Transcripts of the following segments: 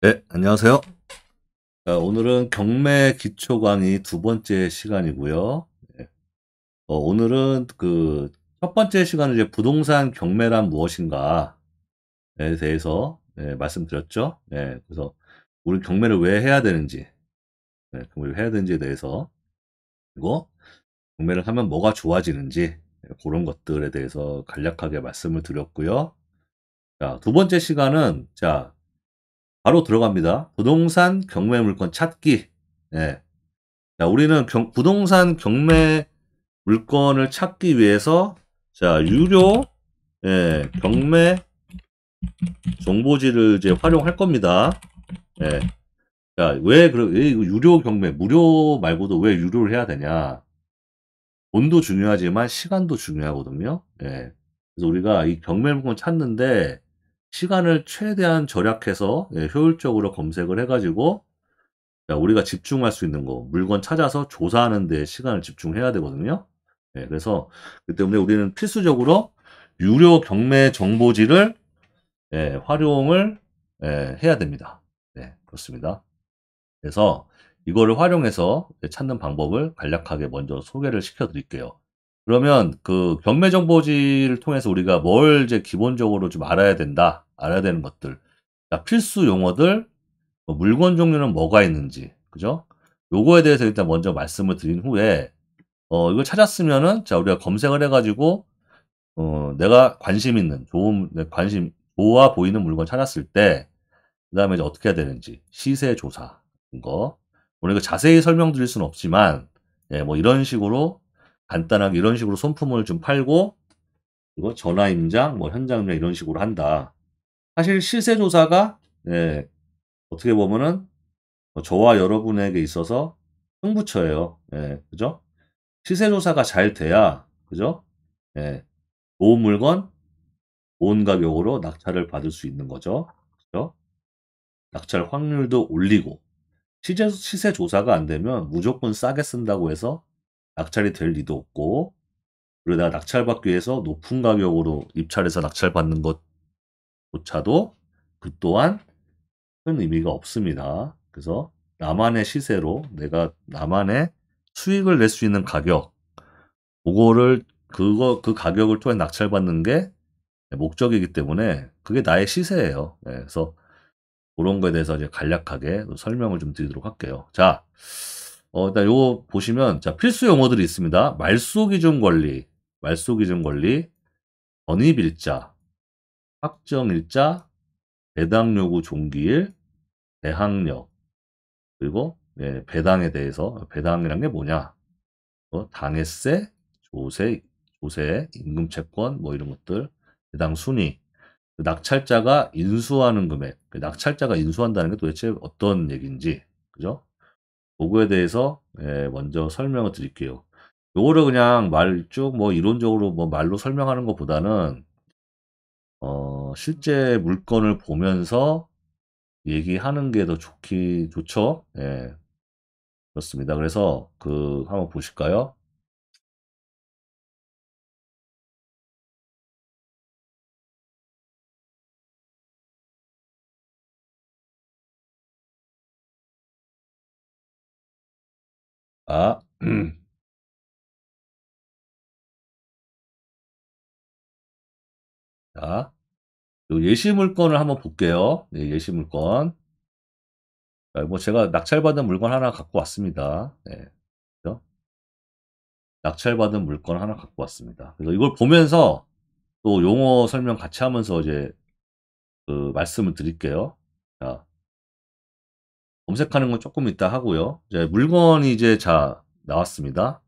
네, 안녕하세요. 자, 오늘은 경매 기초 강의 두 번째 시간이고요. 네, 오늘은 그 첫 번째 시간은 이제 부동산 경매란 무엇인가에 대해서 말씀드렸죠. 네, 그래서 우리 경매를 왜 해야 되는지, 경매를 해야 되는지에 대해서, 그리고 경매를 하면 뭐가 좋아지는지, 그런 것들에 대해서 간략하게 말씀을 드렸고요. 자, 두 번째 시간은, 자, 바로 들어갑니다. 부동산 경매 물건 찾기. 예. 자, 우리는 부동산 경매 물건을 찾기 위해서 자, 유료 경매 정보지를 이제 활용할 겁니다. 예. 자, 왜 이거 유료 경매, 무료 말고도 왜 유료를 해야 되냐? 돈도 중요하지만 시간도 중요하거든요. 예. 그래서 우리가 이 경매 물건 찾는데 시간을 최대한 절약해서 효율적으로 검색을 해가지고 자, 우리가 집중할 수 있는 거, 물건 찾아서 조사하는 데 시간을 집중해야 되거든요. 그래서 그 때문에 우리는 필수적으로 유료 경매 정보지를 활용을 해야 됩니다. 네, 그렇습니다. 그래서 이거를 활용해서 찾는 방법을 간략하게 먼저 소개를 시켜 드릴게요. 그러면 그 경매 정보지를 통해서 우리가 뭘 이제 기본적으로 좀 알아야 된다, 알아야 되는 것들. 자, 필수 용어들, 물건 종류는 뭐가 있는지, 그죠? 요거에 대해서 일단 먼저 말씀을 드린 후에, 이걸 찾았으면은, 자, 우리가 검색을 해가지고, 내가 관심 있는, 좋아 보이는 물건 찾았을 때, 그 다음에 이제 어떻게 해야 되는지, 시세 조사, 같은 거. 오늘 이거 자세히 설명드릴 수는 없지만, 뭐 이런 식으로, 간단하게 이런 식으로 손품을 좀 팔고, 그리고 전화 임장, 뭐 현장 임장 이런 식으로 한다. 사실 시세 조사가, 어떻게 보면은, 저와 여러분에게 있어서 승부처예요. 그죠? 시세 조사가 잘 돼야, 그죠? 예, 좋은 물건, 좋은 가격으로 낙찰을 받을 수 있는 거죠. 그죠? 낙찰 확률도 올리고, 시세 조사가 안 되면 무조건 싸게 쓴다고 해서 낙찰이 될 리도 없고, 그러다 낙찰받기 위해서 높은 가격으로 입찰해서 낙찰받는 것조차도 그 또한 큰 의미가 없습니다. 그래서 나만의 시세로 내가 나만의 수익을 낼 수 있는 가격, 그거를 그 가격을 통해 낙찰받는 게 목적이기 때문에 그게 나의 시세예요. 그래서 그런 거에 대해서 이제 간략하게 설명을 좀 드리도록 할게요. 자, 일단 요거 보시면 자, 필수 용어들이 있습니다. 말소 기준 권리, 말소 기준 권리, 전입일자, 확정일자, 배당 요구 종기일, 대항력, 그리고 배당에 대해서 배당이란 게 뭐냐? 당해세, 조세, 임금채권 뭐 이런 것들, 배당 순위, 그 낙찰자가 인수하는 금액, 그 낙찰자가 인수한다는 게 도대체 어떤 얘기인지, 그죠? 그거에 대해서 먼저 설명을 드릴게요. 요거를 그냥 쭉 뭐 이론적으로 뭐 말로 설명하는 것보다는 실제 물건을 보면서 얘기하는 게 더 좋죠? 그렇습니다. 그래서 한번 보실까요? 아, 자, 요 예시 물건을 한번 볼게요. 네, 예시 물건. 뭐 제가 낙찰받은 물건 하나 갖고 왔습니다. 그죠? 낙찰받은 물건 하나 갖고 왔습니다. 그래서 이걸 보면서 또 용어 설명 같이 하면서 이제 말씀을 드릴게요. 자, 검색하는 건 조금 이따 하고요. 이제 물건이 이제 자 나왔습니다.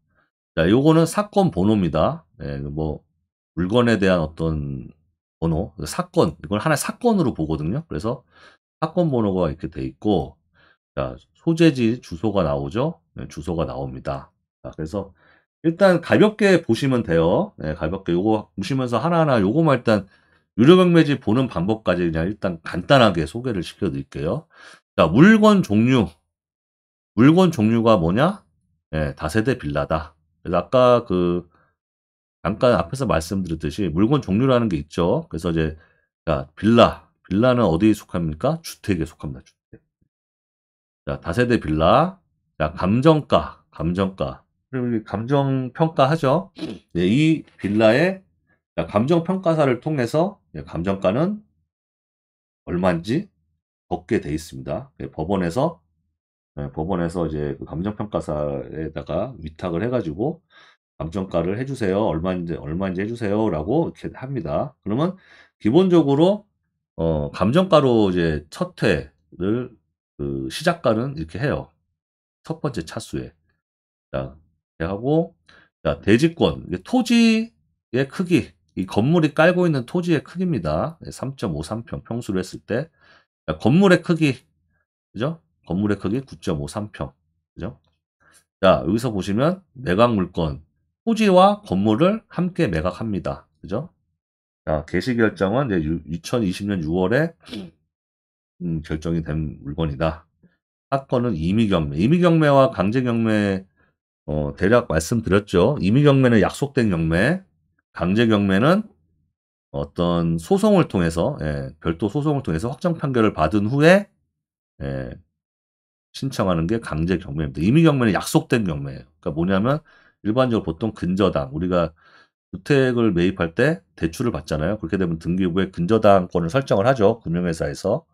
자, 요거는 사건 번호입니다. 뭐 물건에 대한 어떤 번호, 사건 이걸 하나의 사건으로 보거든요. 그래서 사건 번호가 이렇게 돼 있고, 자, 소재지 주소가 나오죠. 주소가 나옵니다. 자, 그래서 일단 가볍게 보시면 돼요. 가볍게 요거 보시면서 하나하나 요거만 일단 유료 경매지 보는 방법까지 그냥 일단 간단하게 소개를 시켜 드릴게요. 자, 물건 종류가 뭐냐? 다세대 빌라다. 그래서 아까 잠깐 앞에서 말씀드렸듯이 물건 종류라는 게 있죠. 그래서 이제 자, 빌라는 어디에 속합니까? 주택에 속합니다. 자, 다세대 빌라. 자, 감정가. 그리고 이 감정평가 하죠. 네, 이 빌라의 감정평가사를 통해서 감정가는 얼마인지 적게 돼 있습니다. 법원에서 이제 그 감정평가사에다가 위탁을 해가지고 감정가를 해주세요. 얼마인지 해주세요라고 이렇게 합니다. 그러면 기본적으로 감정가로 이제 첫 회를 그 시작가는 이렇게 해요. 첫 번째 차수에. 자, 이렇게 하고 자, 대지권, 이게 토지의 크기, 이 건물이 깔고 있는 토지의 크기입니다. 3.53평 평수로 했을 때 자, 건물의 크기, 그죠? 건물의 크기 9.53평, 그죠? 자, 여기서 보시면 매각 물건, 토지와 건물을 함께 매각합니다. 그죠? 자, 개시 결정은 이제 2020년 6월에 결정이 된 물건이다. 사건은 임의경매와 강제경매 대략 말씀드렸죠. 임의경매는 약속된 경매, 강제경매는 어떤 소송을 통해서 별도 소송을 통해서 확정 판결을 받은 후에 예, 신청하는 게 강제경매입니다. 임의경매는 약속된 경매예요. 그러니까 뭐냐면 일반적으로 보통 근저당 우리가 주택을 매입할 때 대출을 받잖아요. 그렇게 되면 등기부에 근저당권을 설정을 하죠. 금융회사에서.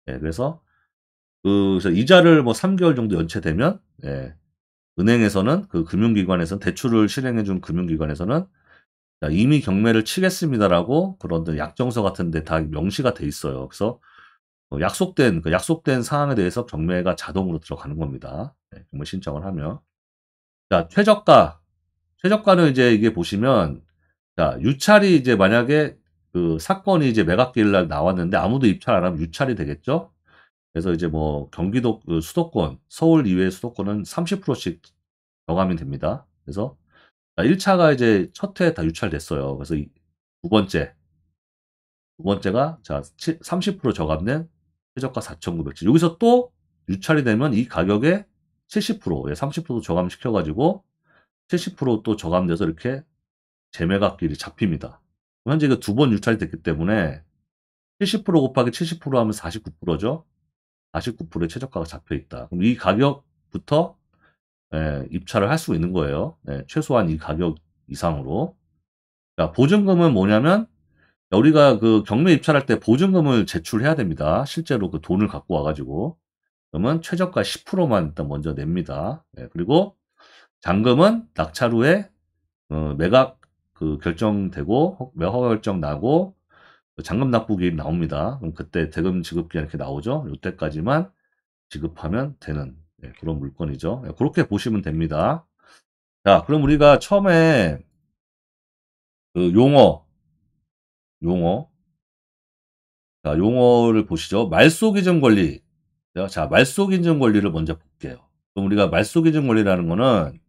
그래서 그래서 이자를 뭐 3개월 정도 연체되면 은행에서는 그 금융기관에서는 대출을 실행해준 금융기관에서는 자, 이미 경매를 치겠습니다라고 그런 약정서 같은데 다 명시가 돼 있어요. 그래서 약속된 사항에 대해서 경매가 자동으로 들어가는 겁니다. 경매 신청을 하면. 자, 최저가는 이제 이게 보시면 자, 유찰이 이제 만약에 그 사건이 이제 매각기일 날 나왔는데 아무도 입찰 안 하면 유찰이 되겠죠? 그래서 이제 뭐 경기도 그 수도권, 서울 이외의 수도권은 30%씩 저감이 됩니다. 그래서 1차가 이제 첫 회 다 유찰됐어요. 그래서 두 번째가 자, 30% 저감된 최저가 4,900. 여기서 또 유찰이 되면 이 가격에 70%, 30% 저감시켜가지고 70%또 저감돼서 이렇게 재매각길이 잡힙니다. 현재 이거 두 번 유찰이 됐기 때문에 70% 곱하기 70% 하면 49%죠. 49%의 최저가가 잡혀 있다. 그럼 이 가격부터 입찰을 할 수 있는 거예요. 최소한 이 가격 이상으로. 자, 보증금은 뭐냐면 우리가 그 경매 입찰할 때 보증금을 제출해야 됩니다. 실제로 그 돈을 갖고 와가지고. 그러면 최저가 10%만 일단 먼저 냅니다. 그리고 잔금은 낙찰 후에 매각 그 결정되고 매각 결정 나고 잔금 납부 기입 나옵니다. 그럼 그때 대금 지급 기한 이렇게 나오죠. 이때까지만 지급하면 되는 그런 물건이죠. 그렇게 보시면 됩니다. 자, 그럼 우리가 처음에 그 용어, 자, 용어를 보시죠. 말소기준 권리. 자, 말소기준 권리를 먼저 볼게요. 그럼 우리가 말소기준 권리라는 거는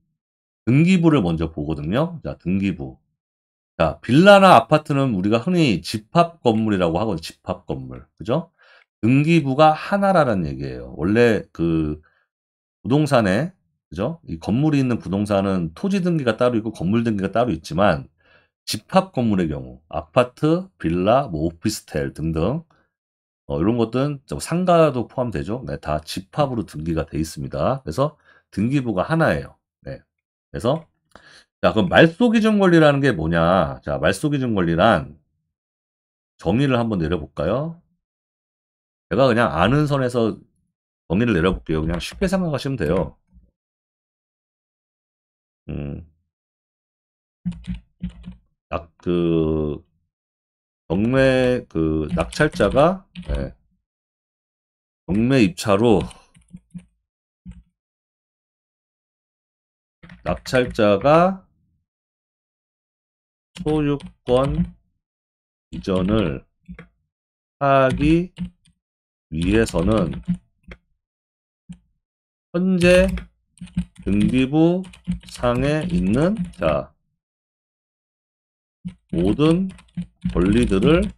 등기부를 먼저 보거든요. 자, 등기부. 자, 빌라나 아파트는 우리가 흔히 집합 건물이라고 하거든요. 집합 건물. 그죠? 등기부가 하나라는 얘기예요. 원래 그 부동산에, 그죠? 이 건물이 있는 부동산은 토지 등기가 따로 있고 건물 등기가 따로 있지만 집합 건물의 경우, 아파트, 빌라, 뭐 오피스텔 등등 이런 것들은 상가도 포함되죠. 네, 다 집합으로 등기가 돼 있습니다. 그래서 등기부가 하나예요. 네. 그래서 자, 그럼 말소기준 권리라는 게 뭐냐? 자, 말소기준 권리란 정의를 한번 내려볼까요? 제가 그냥 아는 선에서 정의를 내려볼게요. 그냥 쉽게 생각하시면 돼요. 음, 경매 낙찰자가 경매 입찰 후 낙찰자가 소유권 이전을 하기 위해서는 현재 등기부 상에 있는 자 모든 권리들을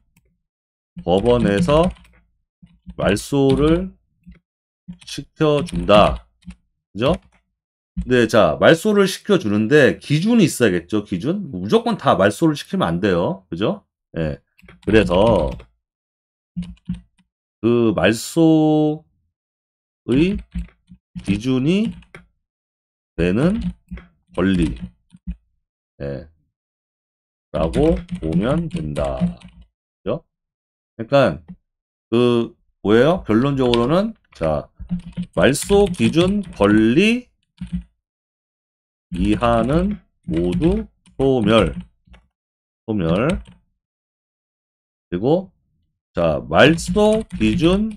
법원에서 말소를 시켜준다. 그죠? 네, 자, 말소를 시켜주는데 기준이 있어야겠죠, 기준? 무조건 다 말소를 시키면 안 돼요. 그죠? 예. 그래서 그 말소를 기준이 되는 권리, 예, 라고 보면 된다. 그죠? 그러니까 그 뭐예요? 결론적으로는 자, 말소 기준 권리 이하는 모두 소멸. 그리고 자, 말소 기준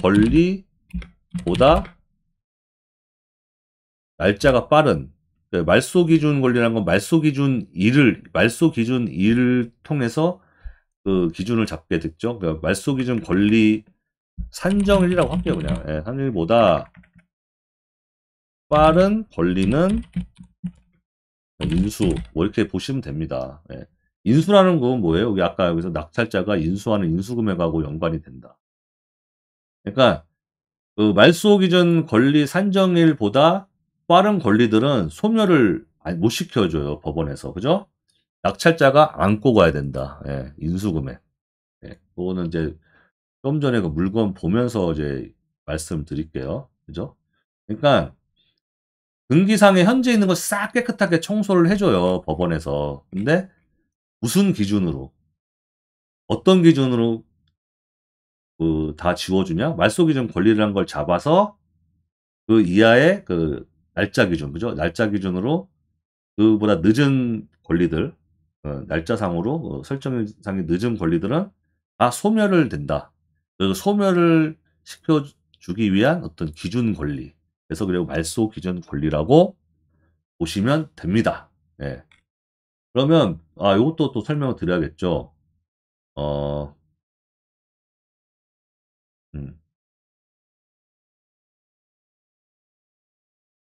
권리보다 날짜가 빠른, 말소 기준 권리라는 건 말소 기준 일을 통해서 그 기준을 잡게 됐죠. 그러니까 말소 기준 권리 산정일이라고 할게요, 그냥. 예, 산정일보다 빠른 권리는 인수, 뭐 이렇게 보시면 됩니다. 예. 인수라는 건 뭐예요? 여기 아까 여기서 낙찰자가 인수하는 인수금액하고 연관이 된다. 그러니까 그 말소 기준 권리 산정일보다 빠른 권리들은 소멸을 못 시켜줘요, 법원에서. 그죠? 낙찰자가 안고 가야 된다. 예, 인수금액. 예, 그거는 이제 좀 전에 그 물건 보면서 이제 말씀드릴게요. 그죠? 그러니까 등기상에 현재 있는 거 싹 깨끗하게 청소를 해줘요, 법원에서. 근데 무슨 기준으로, 어떤 기준으로 그 다 지워주냐? 말소 기준 권리라는 걸 잡아서 그 이하의 그 날짜 기준, 그죠? 날짜 기준으로 그보다 늦은 권리들, 날짜상으로 설정상의 늦은 권리들은 다 소멸을 된다. 그리고 소멸을 시켜주기 위한 어떤 기준 권리. 그래서 그리고 말소 기준 권리라고 보시면 됩니다. 예. 그러면 요것도 또 설명을 드려야겠죠. 어, 음.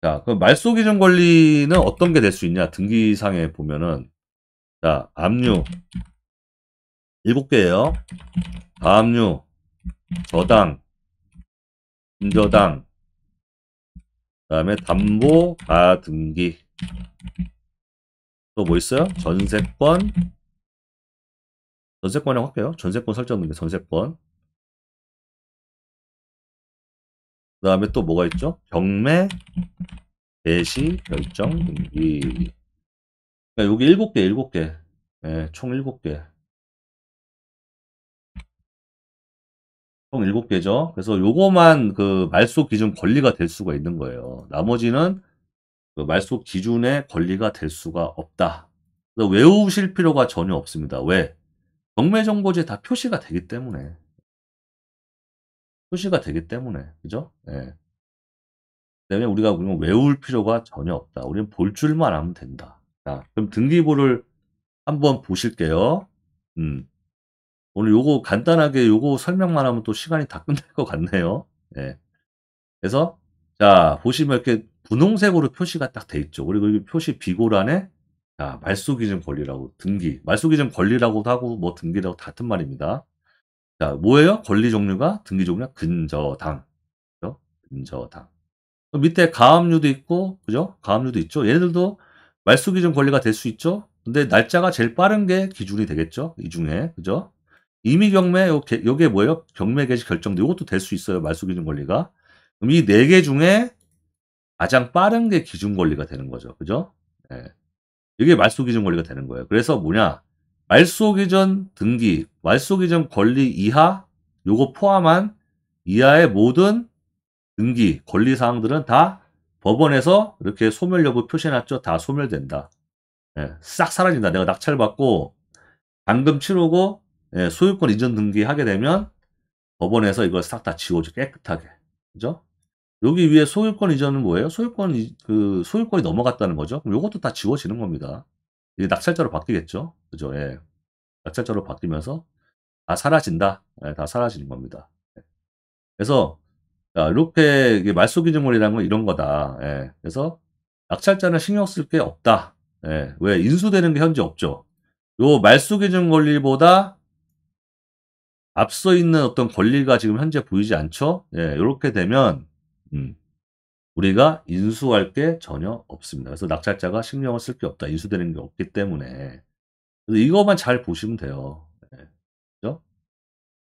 자, 그럼 말소 기준 권리는 어떤 게 될 수 있냐? 등기상에 보면은 자, 압류 7개예요. 가압류, 저당, 인저당, 그다음에 담보 가등기. 또 뭐 있어요? 전세권이라고 할게요. 전세권 설정 등기, 전세권. 그다음에 또 뭐가 있죠? 경매, 대시, 결정 등기. 그러니까 여기 7개, 7개. 예, 총 7개. 총 7개죠. 그래서 요거만 그 말소 기준 권리가 될 수가 있는 거예요. 나머지는 그 말소 기준의 권리가 될 수가 없다. 그래서 외우실 필요가 전혀 없습니다. 왜? 경매정보지에 다 표시가 되기 때문에. 표시가 되기 때문에. 그죠? 예. 때문에 우리가 외울 필요가 전혀 없다. 우리는 볼 줄만 하면 된다. 자, 그럼 등기부를 한번 보실게요. 음. 오늘 요거 간단하게 요거 설명만 하면 또 시간이 다 끝날 것 같네요. 예. 그래서 자, 보시면 이렇게 분홍색으로 표시가 딱 돼 있죠. 그리고 이 표시 비고란에 자, 말소기준 권리라고 등기. 말소기준 권리라고도 하고 뭐 등기라고 같은 말입니다. 자, 뭐예요? 권리 종류가 등기 종류가 근저당. 그죠? 근저당. 밑에 가압류도 있고, 그죠? 가압류도 있죠. 얘네들도 말소 기준 권리가 될 수 있죠. 근데 날짜가 제일 빠른 게 기준이 되겠죠. 이 중에, 그죠? 임의 경매, 요게 뭐예요? 경매 개시 결정도 이것도 될 수 있어요. 말소 기준 권리가. 그럼 이 네 개 중에 가장 빠른 게 기준 권리가 되는 거죠. 그죠? 예. 이게 말소 기준 권리가 되는 거예요. 그래서 뭐냐? 말소 기준 등기, 말소 기준 권리 이하, 요거 포함한 이하의 모든 등기, 권리사항들은 다 법원에서 이렇게 소멸 여부 표시해놨죠. 다 소멸된다. 예, 싹 사라진다. 내가 낙찰받고 방금 치르고 예, 소유권 이전 등기하게 되면 법원에서 이걸 싹 다 지워줘. 깨끗하게. 그죠? 여기 위에 소유권 이전은 뭐예요? 소유권이 넘어갔다는 거죠. 그럼 이것도 다 지워지는 겁니다. 이게 낙찰자로 바뀌겠죠. 그죠? 예. 낙찰자로 바뀌면서 다 사라진다. 예, 다 사라지는 겁니다. 예. 그래서 자, 이렇게 이게 말소 기준권이라는 건 이런 거다. 예. 그래서 낙찰자는 신경 쓸 게 없다. 예. 왜? 인수되는 게 현재 없죠. 요 말소 기준 권리보다 앞서 있는 어떤 권리가 지금 현재 보이지 않죠? 예. 요렇게 되면 우리가 인수할 게 전혀 없습니다. 그래서 낙찰자가 신경을 쓸 게 없다. 인수되는 게 없기 때문에. 그래서 이것만 잘 보시면 돼요. 예. 그죠?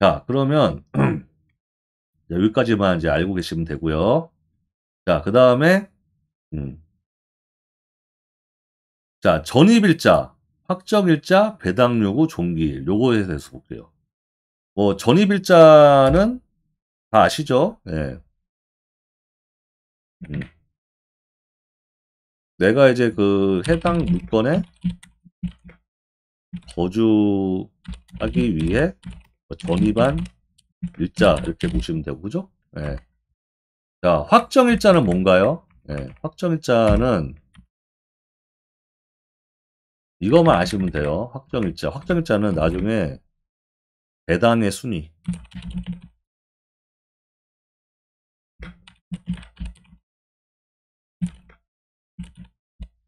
자, 그러면 여기까지만 이제 알고 계시면 되고요. 자, 그 다음에, 자, 전입일자, 확정일자, 배당요구, 종기일. 요거에 대해서 볼게요. 뭐, 전입일자는 다 아시죠? 예. 음. 내가 이제 그 해당 물건에 거주하기 위해 전입한 일자 이렇게 보시면 되고 그죠? 예. 자, 확정일자는 뭔가요? 예. 확정일자는 이것만 아시면 돼요. 확정일자. 확정일자는 나중에 배당의 순위.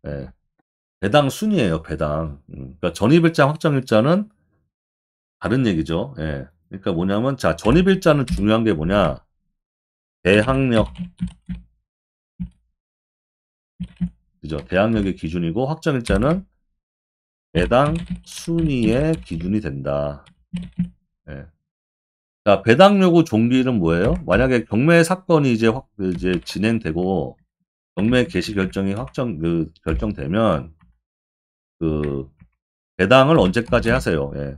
예. 배당 순위예요. 배당. 그러니까 전입일자, 확정일자는 다른 얘기죠. 예. 그러니까 뭐냐면 자, 전입일자는 중요한 게 뭐냐? 대항력. 그죠? 대항력의 기준이고 확정일자는 배당 순위의 기준이 된다. 예. 자, 배당 요구 종기일은 뭐예요? 만약에 경매 사건이 이제 진행되고 경매 개시 결정이 결정되면 그 배당을 언제까지 하세요? 예.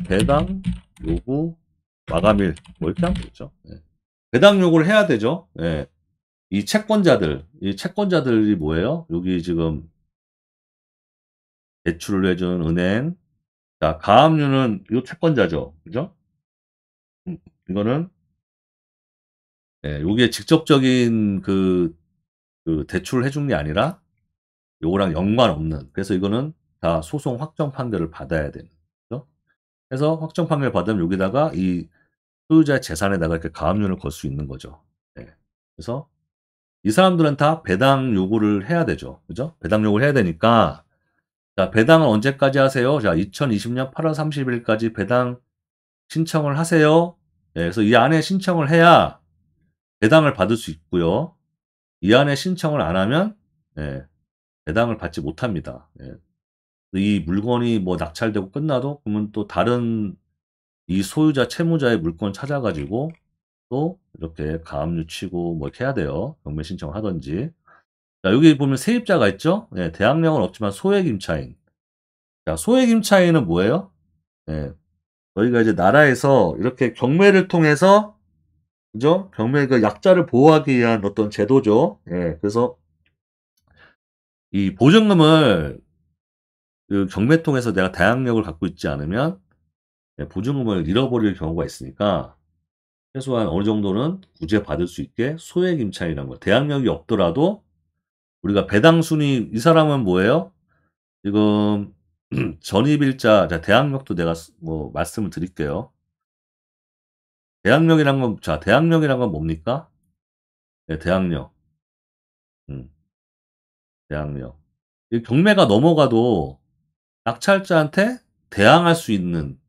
배당 요구 마감일 뭐 이렇게 하면 되죠. 예. 배당 요구를 해야 되죠. 예. 이 채권자들이 뭐예요? 여기 지금 대출을 해준 은행. 자, 가압류는 이 채권자죠. 그죠? 이거는 예, 요게 직접적인 그 대출을 해준 게 아니라 요거랑 연관없는. 그래서 이거는 다 소송 확정 판결을 받아야 되는 거죠. 그래서 확정 판결 받으면 여기다가 이 소유자의 재산에다가 이렇게 가압류를 걸 수 있는 거죠. 예. 그래서 이 사람들은 다 배당 요구를 해야 되죠. 그죠? 배당 요구를 해야 되니까 자, 배당을 언제까지 하세요? 자, 2020년 8월 30일까지 배당 신청을 하세요. 예, 그래서 이 안에 신청을 해야 배당을 받을 수 있고요. 이 안에 신청을 안 하면 예, 배당을 받지 못합니다. 예. 이 물건이 뭐 낙찰되고 끝나도 그러면 또 다른 이 소유자 채무자의 물건 찾아가지고 또 이렇게 가압류 치고 뭐 이렇게 해야 돼요. 경매 신청을 하든지. 자, 여기 보면 세입자가 있죠? 예, 대항력은 없지만 소액 임차인. 자, 소액 임차인은 뭐예요? 예, 저희가 이제 나라에서 이렇게 경매를 통해서 그죠? 경매 그 약자를 보호하기 위한 어떤 제도죠. 예, 그래서 이 보증금을 그 경매 통해서 내가 대항력을 갖고 있지 않으면 예, 보증금을 잃어버릴 경우가 있으니까 최소한 어느 정도는 구제받을 수 있게 소액 임차인이라는 거. 대항력이 없더라도 우리가 배당 순위 이 사람은 뭐예요? 지금 전입일자 자 대항력도 내가 뭐 말씀을 드릴게요. 대항력이란 건 뭡니까? 네, 대항력. 음, 대항력. 이 경매가 넘어가도 낙찰자한테 대항할 수 있는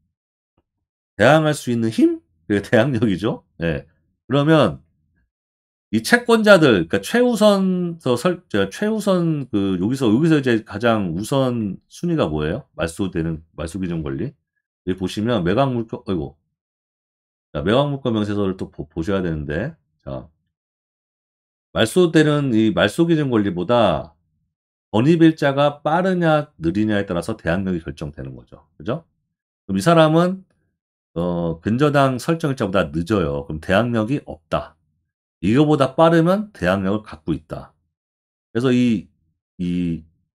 힘? 그게 대항력이죠. 예. 그러면 이 채권자들, 그러니까 최우선 여기서 이제 가장 우선 순위가 뭐예요? 말소 기준 권리. 여기 보시면 매각물권 명세서를 또 보셔야 되는데, 자, 말소되는 이 말소 기준 권리보다 전입일자가 빠르냐 느리냐에 따라서 대항력이 결정되는 거죠. 그죠? 그럼 이 사람은 근저당 설정일자보다 늦어요. 그럼 대항력이 없다. 이거보다 빠르면 대항력을 갖고 있다. 그래서 이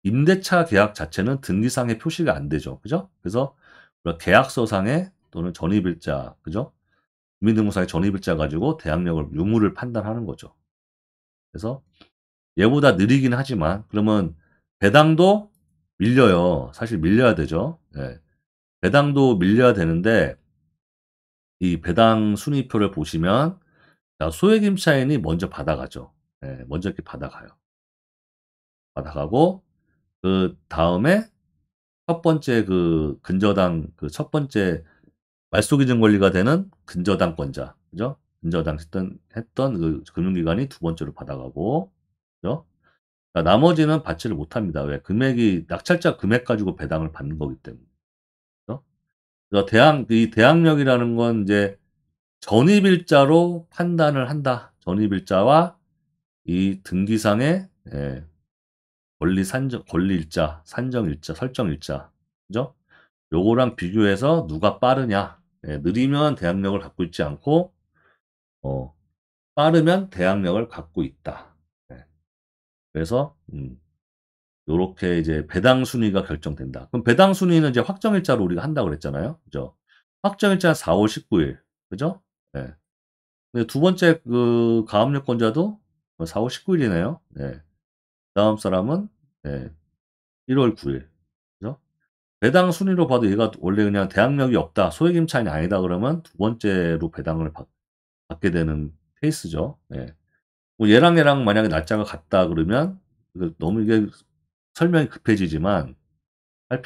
임대차 계약 자체는 등기상에 표시가 안 되죠. 그죠? 그래서 계약서상에 또는 전입일자, 그죠? 주민등록상에 전입일자 가지고 대항력을 유무를 판단하는 거죠. 그래서 얘보다 느리긴 하지만 그러면 배당도 밀려요. 사실 밀려야 되죠. 예. 배당도 밀려야 되는데 이 배당 순위표를 보시면 자, 소액 임차인이 먼저 받아가죠. 예, 먼저 이렇게 받아가고 그 다음에 첫 번째 그 근저당 그 첫 번째 말소 기준 권리가 되는 근저당권자, 그죠? 근저당 했던 그 금융기관이 두 번째로 받아가고, 그죠? 그러니까 나머지는 받지를 못합니다. 왜? 금액이 낙찰자 금액 가지고 배당을 받는 거기 때문에. 그죠? 그래서 이 대항력이라는 건 이제 전입일자로 판단을 한다. 전입일자와 이 등기상의 권리일자, 산정일자, 설정일자. 그죠? 요거랑 비교해서 누가 빠르냐. 느리면 대항력을 갖고 있지 않고, 어, 빠르면 대항력을 갖고 있다. 그래서, 요렇게 이제 배당 순위가 결정된다. 그럼 배당 순위는 이제 확정일자로 우리가 한다고 그랬잖아요. 그죠? 확정일자 4월 19일. 그죠? 예. 근데 두 번째 그 가압류권자도 4월 19일이네요. 예. 다음 사람은 1월 9일. 그죠? 배당 순위로 봐도 얘가 원래 그냥 대항력이 없다, 소액임 차인이 아니다 그러면 두 번째로 배당을 받게 되는 케이스죠. 예. 뭐 얘랑 만약에 날짜가 같다 그러면 너무 이게 설명이 급해지지만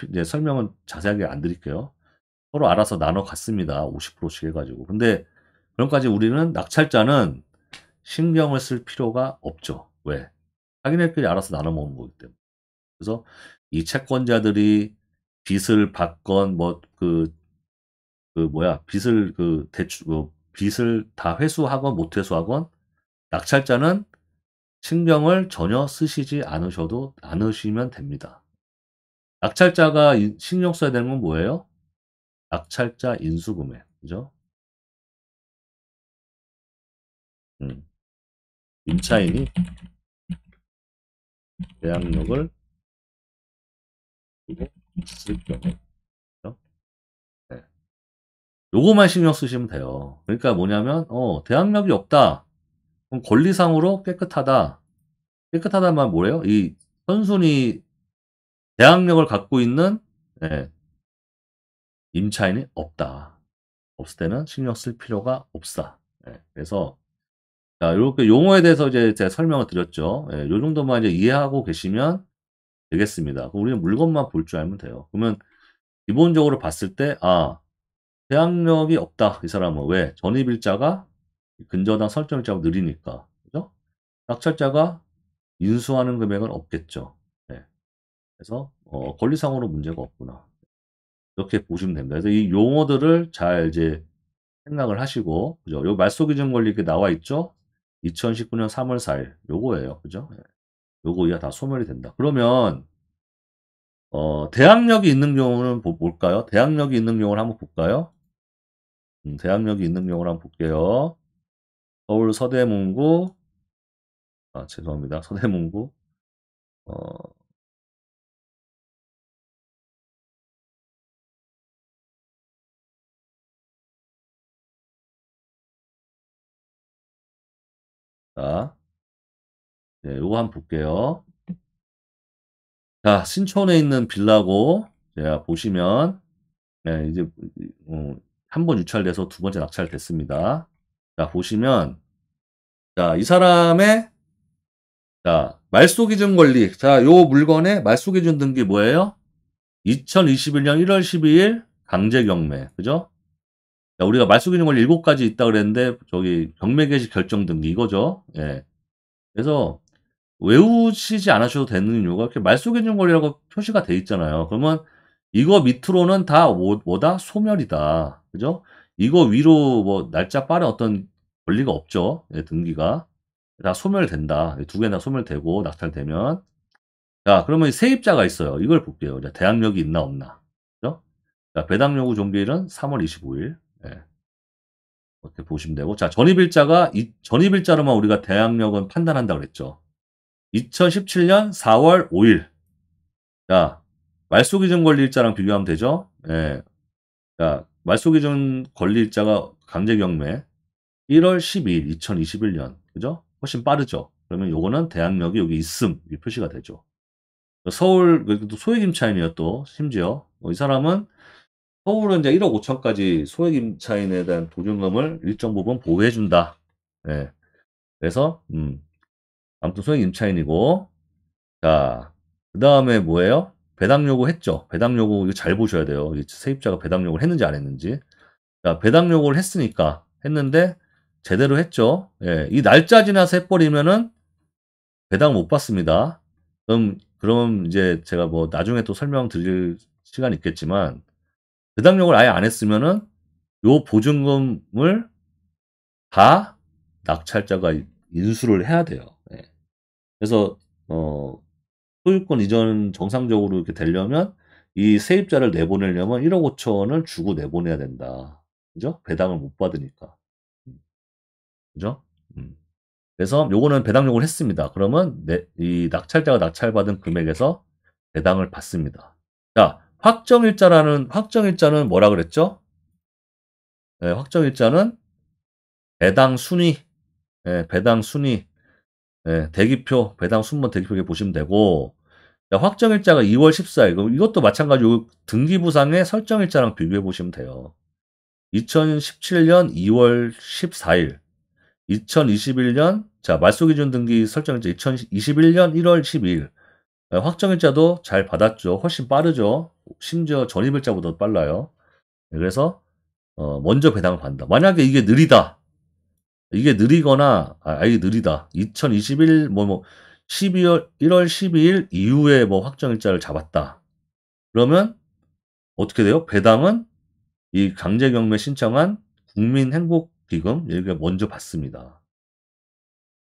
이제 설명은 자세하게 안 드릴게요. 서로 알아서 나눠 갔습니다. 50%씩 해가지고. 근데 그런까지 우리는 낙찰자는 신경을 쓸 필요가 없죠. 왜? 자기네끼리 알아서 나눠 먹는 거기 때문에. 그래서 이 채권자들이 빚을 받건 빚을 빚을 다 회수하건 못 회수하건 낙찰자는 신경을 전혀 쓰시지 않으시면 됩니다. 낙찰자가 신경 써야 되는 건 뭐예요? 낙찰자 인수금액. 그죠? 임차인이 대항력을 두고 있을 경우. 그죠? 네. 요거만 신경 쓰시면 돼요. 그러니까 뭐냐면, 대항력이 없다. 그럼 권리상으로 깨끗하다. 깨끗하다는 말 뭐예요? 이 선순위 대항력을 갖고 있는 임차인이 없다. 없을 때는 신경 쓸 필요가 없다. 그래서 자, 요렇게 용어에 대해서 이제 제가 설명을 드렸죠. 요 정도만 이제 이해하고 계시면 되겠습니다. 그럼 우리는 물건만 볼 줄 알면 돼요. 그러면 기본적으로 봤을 때, 대항력이 없다. 이 사람은 왜? 전입일자가 근저당 설정일자가 느리니까. 그죠? 낙찰자가 인수하는 금액은 없겠죠. 그래서 권리상으로 문제가 없구나. 이렇게 보시면 됩니다. 그래서 이 용어들을 잘 이제 생각을 하시고, 그죠? 요 말소기준 권리 이렇게 나와 있죠? 2019년 3월 4일. 요거예요. 그죠? 요거 이하 다 소멸이 된다. 그러면, 대항력이 있는 경우는 볼까요? 대항력이 있는 경우를 한번 볼까요? 대항력이 있는 경우를 한번 볼게요. 서울 서대문구, 죄송합니다. 서대문구, 어, 자, 요거 한번 볼게요. 자, 신촌에 있는 빌라고, 제가 보시면, 이제, 한 번 유찰돼서 두 번째 낙찰됐습니다. 자, 보시면, 자, 이 사람의, 자, 말소기준 권리. 자, 요 물건의 말소기준 등기 뭐예요? 2021년 1월 12일 강제경매. 그죠? 자, 우리가 말소기준 권리 7가지 있다 그랬는데, 저기, 경매 개시 결정 등기 이거죠? 예. 그래서, 외우시지 않으셔도 되는 이유가 이렇게 말소기준 권리라고 표시가 돼 있잖아요. 그러면 이거 밑으로는 다 뭐다? 소멸이다. 그죠? 이거 위로 뭐 날짜 빠른 어떤 권리가 없죠. 등기가. 다 소멸된다. 두 개나 소멸되고 낙찰되면. 자, 그러면 세입자가 있어요. 이걸 볼게요. 자, 대항력이 있나 없나. 그죠? 자, 배당 요구 종료일은 3월 25일. 이렇게 보시면 되고. 자, 전입일자로만 우리가 대항력은 판단한다 그랬죠. 2017년 4월 5일. 자, 말소기준 권리일자랑 비교하면 되죠? 자, 말소기준 권리일자가 강제경매 1월 12일 2021년. 그죠? 훨씬 빠르죠? 그러면 요거는 대항력이 여기 있음. 이 표시가 되죠. 서울, 또 소액임차인이에요, 또, 심지어. 이 사람은 서울은 이제 1억 5천까지 소액임차인에 대한 보증금을 일정 부분 보호해준다. 그래서, 아무튼 소액임차인이고, 자, 그 다음에 뭐예요? 배당 요구 했죠. 배당 요구 이거 잘 보셔야 돼요. 세입자가 배당 요구를 했는지 안 했는지. 자, 배당 요구를 했는데 제대로 했죠. 이 날짜 지나서 해버리면은 배당 못 받습니다. 그럼 이제 제가 뭐 나중에 또 설명드릴 시간 있겠지만 배당 요구를 아예 안 했으면은 요 보증금을 다 낙찰자가 인수를 해야 돼요. 예. 그래서 소유권 이전 정상적으로 이렇게 되려면 이 세입자를 내보내려면 1억 5천을 주고 내보내야 된다. 그죠? 배당을 못 받으니까. 그죠? 음. 그래서 요거는 배당 요구를 했습니다. 그러면 이 낙찰자가 낙찰받은 금액에서 배당을 받습니다. 자, 확정일자는 뭐라 그랬죠? 네, 확정일자는 배당 순위, 배당 순위, 대기표, 배당 순번 대기표 이렇게 보시면 되고, 자, 확정일자가 2월 14일, 이것도 마찬가지로 등기부상의 설정일자랑 비교해 보시면 돼요. 2017년 2월 14일, 2021년, 자, 말소기준 등기 설정일자 2021년 1월 12일, 확정일자도 잘 받았죠. 훨씬 빠르죠. 심지어 전입일자보다 빨라요. 그래서 먼저 배당을 받는다. 만약에 이게 느리다. 이게 느리거나 이게 느리다. 2021 12월 1월 12일 이후에 뭐 확정일자를 잡았다. 그러면 어떻게 돼요? 배당은 이 강제경매 신청한 국민행복기금 여기가 먼저 받습니다.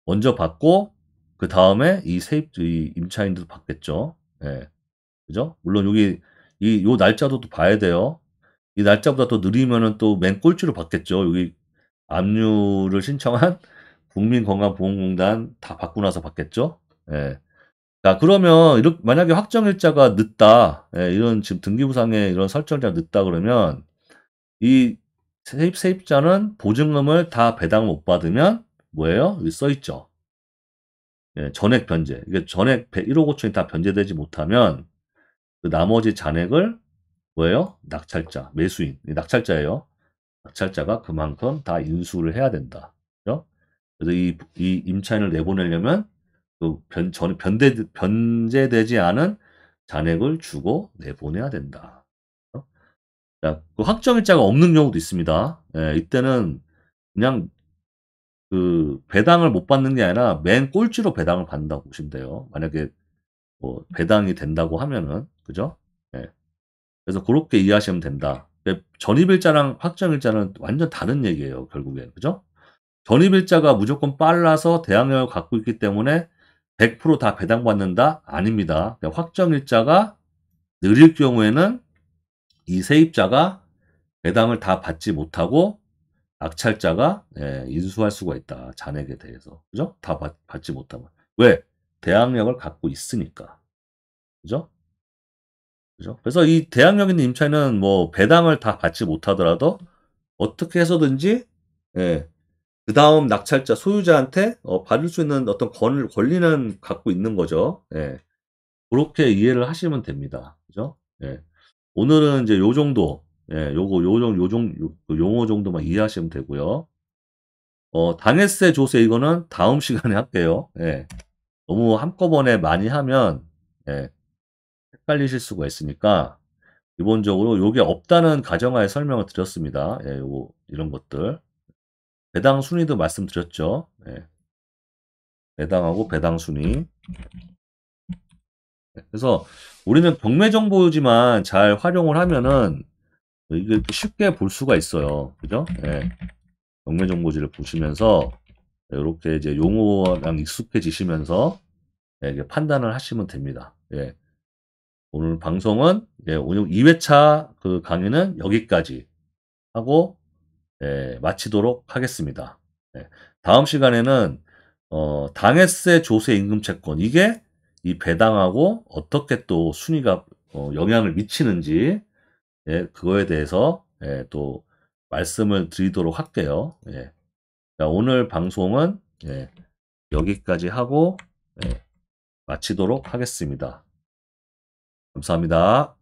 먼저 받고 그 다음에 이 임차인들도 받겠죠. 예. 그죠? 물론 여기 요 날짜도 또 봐야 돼요. 이 날짜보다 더 느리면은 또 맨 꼴찌로 받겠죠. 여기 압류를 신청한 국민건강보험공단 다 받고 나서 받겠죠. 예. 자, 그러면 만약에 확정일자가 늦다, 이런 지금 등기부상에 이런 설정일자가 늦다 그러면 이 세입자는 보증금을 다 배당 못 받으면 뭐예요? 여기 써 있죠. 예, 전액 변제. 이게 전액 1억 5천이 다 변제되지 못하면 그 나머지 잔액을 뭐예요? 낙찰자, 매수인, 낙찰자예요. 낙찰자가 그만큼 다 인수를 해야 된다. 그죠? 그래서 이 임차인을 내보내려면 그 변제되지 않은 잔액을 주고 내보내야 된다. 그죠? 자, 그 확정일자가 없는 경우도 있습니다. 예, 이때는 그냥 그 배당을 못 받는 게 아니라 맨 꼴찌로 배당을 받는다고 보시면 돼요. 만약에 뭐 배당이 된다고 하면은 그죠? 예. 그래서 그렇게 이해하시면 된다. 전입일자랑 확정일자는 완전 다른 얘기예요, 결국엔. 그죠? 전입일자가 무조건 빨라서 대항력을 갖고 있기 때문에 100%다 배당받는다? 아닙니다. 확정일자가 느릴 경우에는 이 세입자가 배당을 다 받지 못하고 낙찰자가 인수할 수가 있다. 잔액에 대해서. 그죠? 다 받지 못하면. 왜? 대항력을 갖고 있으니까. 그죠? 그죠? 그래서 이 대항력 있는 임차인은 뭐 배당을 다 받지 못하더라도 어떻게 해서든지 예, 그 다음 낙찰자 소유자한테 받을 수 있는 어떤 권리는 갖고 있는 거죠. 예. 그렇게 이해를 하시면 됩니다. 그죠? 예. 오늘은 이제 요 정도, 예, 그 용어 정도만 이해하시면 되고요. 당해세 조세 이거는 다음 시간에 할게요. 예. 너무 한꺼번에 많이 하면, 예, 헷갈리실 수가 있으니까, 기본적으로 요게 없다는 가정하에 설명을 드렸습니다. 예, 이런 것들. 배당 순위도 말씀드렸죠. 예. 배당하고 배당 순위. 그래서 우리는 경매 정보지만 잘 활용을 하면은 이게 이렇게 쉽게 볼 수가 있어요. 그죠? 예. 경매 정보지를 보시면서 이렇게 이제 용어랑 익숙해지시면서 이게 판단을 하시면 됩니다. 예. 오늘 방송은 오늘 2회차 그 강의는 여기까지 하고 마치도록 하겠습니다. 예. 다음 시간에는 당해세 조세 임금 채권 이게 이 배당하고 어떻게 또 순위가 영향을 미치는지 그거에 대해서 또 말씀을 드리도록 할게요. 예. 자, 오늘 방송은 여기까지 하고 마치도록 하겠습니다. 감사합니다.